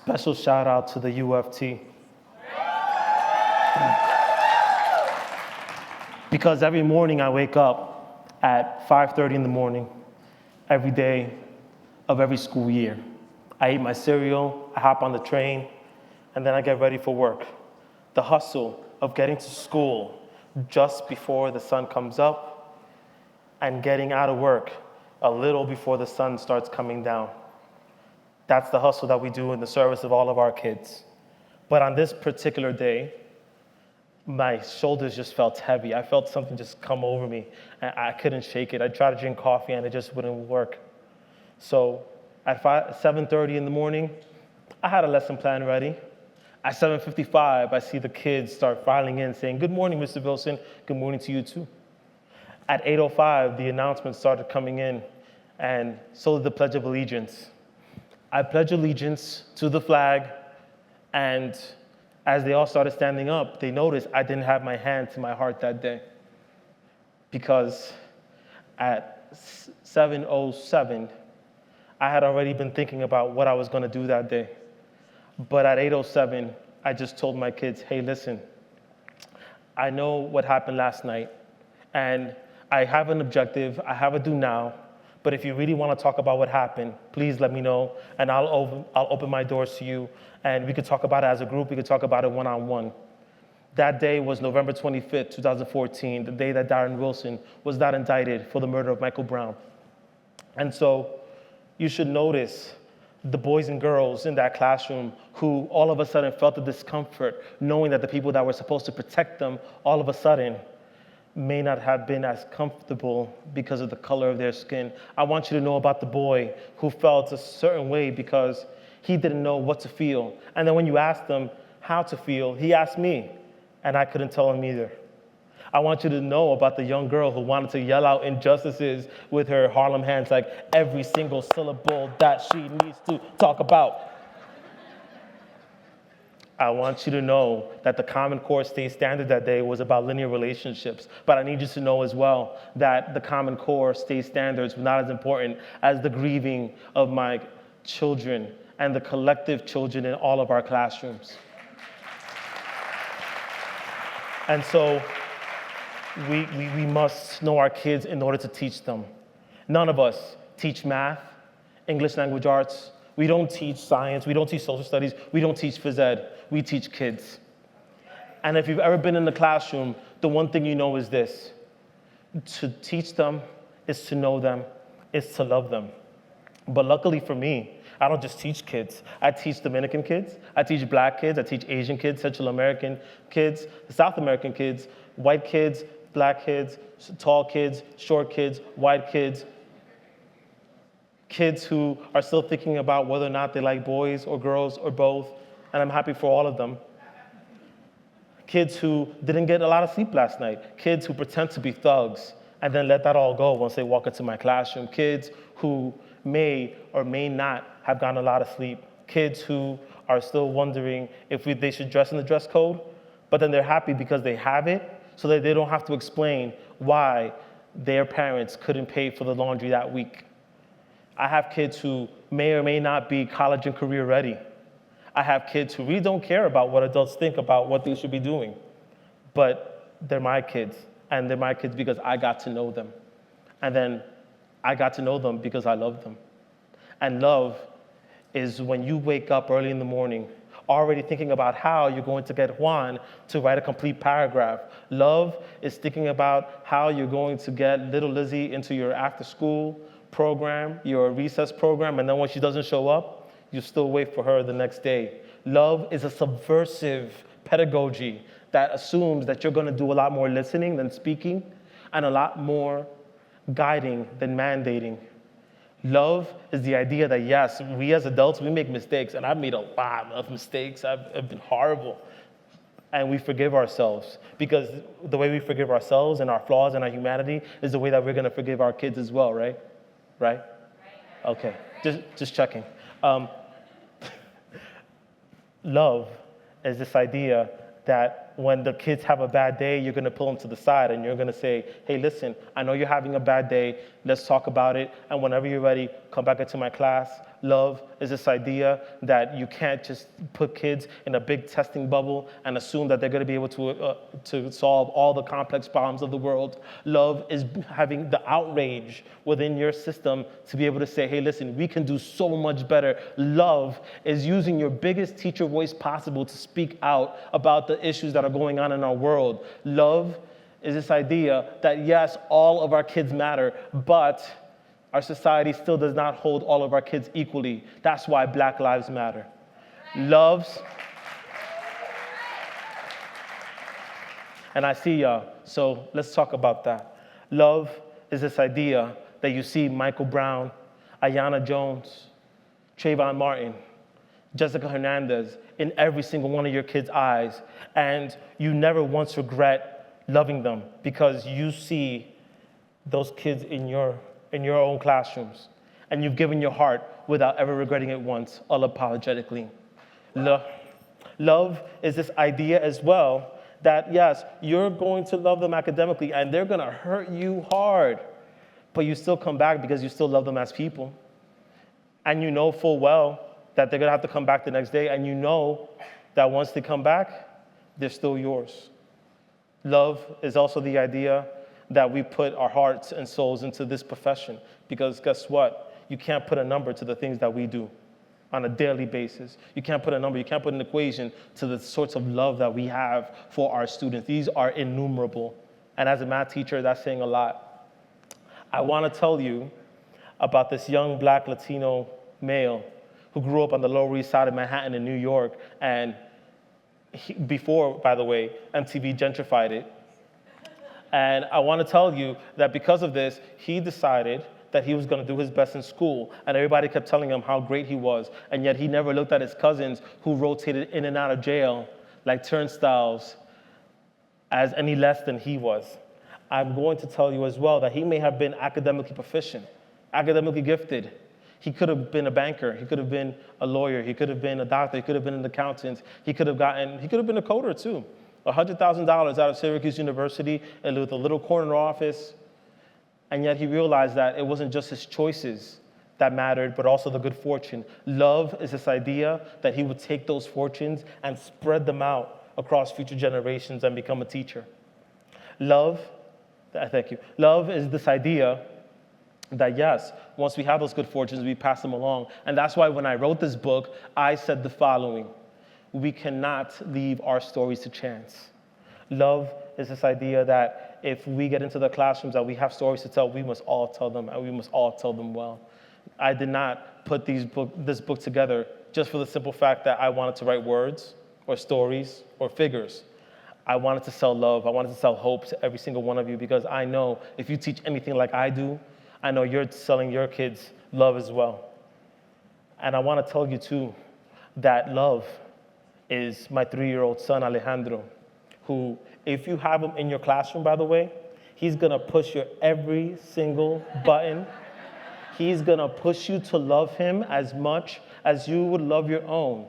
Special shout out to the UFT. Because every morning I wake up at 5:30 in the morning, every day of every school year. I eat my cereal, I hop on the train, and then I get ready for work. The hustle of getting to school just before the sun comes up and getting out of work a little before the sun starts coming down. That's the hustle that we do in the service of all of our kids. But on this particular day, my shoulders just felt heavy. I felt something just come over me, and I couldn't shake it. I tried to drink coffee, and it just wouldn't work. So at 7:30 in the morning, I had a lesson plan ready. At 7:55, I see the kids start filing in saying, "Good morning, Mr. Vilson. Good morning to you too." At 8:05, the announcements started coming in, and so did the Pledge of Allegiance. I pledge allegiance to the flag, and as they all started standing up, they noticed I didn't have my hand to my heart that day. Because at 7:07, I had already been thinking about what I was going to do that day. But at 8:07, I just told my kids, "Hey, listen, I know what happened last night, and I have an objective, I have a do now, but if you really want to talk about what happened, please let me know, and I'll open my doors to you, and we could talk about it as a group, we could talk about it one-on-one." That day was November 25th, 2014, the day that Darren Wilson was not indicted for the murder of Michael Brown. And so you should notice the boys and girls in that classroom who all of a sudden felt the discomfort knowing that the people that were supposed to protect them all of a sudden may not have been as comfortable because of the color of their skin. I want you to know about the boy who felt a certain way because he didn't know what to feel. And then when you asked him how to feel, he asked me, and I couldn't tell him either. I want you to know about the young girl who wanted to yell out injustices with her Harlem hands, like every single syllable that she needs to talk about. I want you to know that the Common Core state standard that day was about linear relationships. But I need you to know as well that the Common Core state standards were not as important as the grieving of my children and the collective children in all of our classrooms. And so we must know our kids in order to teach them. None of us teach math, English language arts. We don't teach science. We don't teach social studies. We don't teach phys ed. We teach kids. And if you've ever been in the classroom, the one thing you know is this: to teach them is to know them, is to love them. But luckily for me, I don't just teach kids. I teach Dominican kids. I teach Black kids. I teach Asian kids, Central American kids, South American kids, white kids, Black kids, tall kids, short kids, white kids, kids who are still thinking about whether or not they like boys or girls or both, and I'm happy for all of them. Kids who didn't get a lot of sleep last night. Kids who pretend to be thugs and then let that all go once they walk into my classroom. Kids who may or may not have gotten a lot of sleep. Kids who are still wondering if they should dress in the dress code, but then they're happy because they have it, so that they don't have to explain why their parents couldn't pay for the laundry that week. I have kids who may or may not be college and career ready. I have kids who really don't care about what adults think about what they should be doing, but they're my kids, and they're my kids because I got to know them. And then I got to know them because I love them. And love is when you wake up early in the morning already thinking about how you're going to get Juan to write a complete paragraph. Love is thinking about how you're going to get little Lizzie into your after-school program, your recess program, and then when she doesn't show up, you still wait for her the next day. Love is a subversive pedagogy that assumes that you're going to do a lot more listening than speaking and a lot more guiding than mandating. Love is the idea that, yes, we as adults, we make mistakes, and I've made a lot of mistakes. I've been horrible. And we forgive ourselves, because the way we forgive ourselves and our flaws and our humanity is the way that we're going to forgive our kids as well, right? Right? Okay, just checking. Love is this idea that when the kids have a bad day, you're going to pull them to the side and you're going to say, hey, listen, I know you're having a bad day. Let's talk about it. And whenever you're ready, come back into my class. Love is this idea that you can't just put kids in a big testing bubble and assume that they're going to be able to solve all the complex problems of the world. Love is having the outrage within your system to be able to say, hey, listen, we can do so much better. Love is using your biggest teacher voice possible to speak out about the issues that are going on in our world. Love is this idea that, yes, all of our kids matter, but our society still does not hold all of our kids equally. That's why Black Lives Matter. Loves, and I see y'all, so let's talk about that. Love is this idea that you see Michael Brown, Ayanna Jones, Trayvon Martin, Jessica Hernandez in every single one of your kids' eyes, and you never once regret loving them because you see those kids in your own classrooms, and you've given your heart without ever regretting it once, unapologetically. Love is this idea as well that, yes, you're going to love them academically, and they're going to hurt you hard, but you still come back because you still love them as people. And you know full well that they're going to have to come back the next day, and you know that once they come back, they're still yours. Love is also the idea that we put our hearts and souls into this profession, because guess what? You can't put a number to the things that we do on a daily basis. You can't put a number, you can't put an equation to the sorts of love that we have for our students. These are innumerable. And as a math teacher, that's saying a lot. I want to tell you about this young Black Latino male who grew up on the Lower East Side of Manhattan in New York, and before, by the way, MTV gentrified it. And I want to tell you that because of this, he decided that he was going to do his best in school. And everybody kept telling him how great he was. And yet he never looked at his cousins who rotated in and out of jail like turnstiles as any less than he was. I'm going to tell you as well that he may have been academically proficient, academically gifted. He could have been a banker. He could have been a lawyer. He could have been a doctor. He could have been an accountant. He could have been a coder too. $100,000 out of Syracuse University and with a little corner office. And yet he realized that it wasn't just his choices that mattered, but also the good fortune. Love is this idea that he would take those fortunes and spread them out across future generations and become a teacher. Love is this idea that, yes, once we have those good fortunes, we pass them along. And that's why when I wrote this book, I said the following: we cannot leave our stories to chance. Love is this idea that if we get into the classrooms that we have stories to tell, we must all tell them, and we must all tell them well. I did not put this book together just for the simple fact that I wanted to write words or stories or figures. I wanted to sell love. I wanted to sell hope to every single one of you, because I know if you teach anything like I do, I know you're selling your kids love as well. And I want to tell you too that love is my 3-year-old son, Alejandro, who, if you have him in your classroom, by the way, he's going to push your every single button. He's going to push you to love him as much as you would love your own.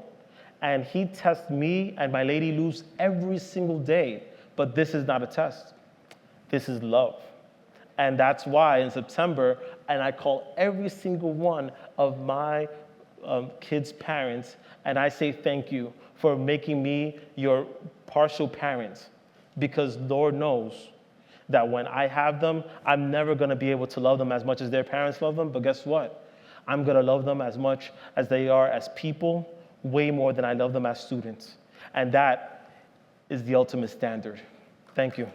And he tests me and my lady Luz every single day. But this is not a test. This is love. And that's why in September, and I call every single one of my kids' parents, and I say thank you for making me your partial parent, because Lord knows that when I have them, I'm never going to be able to love them as much as their parents love them. But guess what? I'm going to love them as much as they are as people, way more than I love them as students. And that is the ultimate standard. Thank you.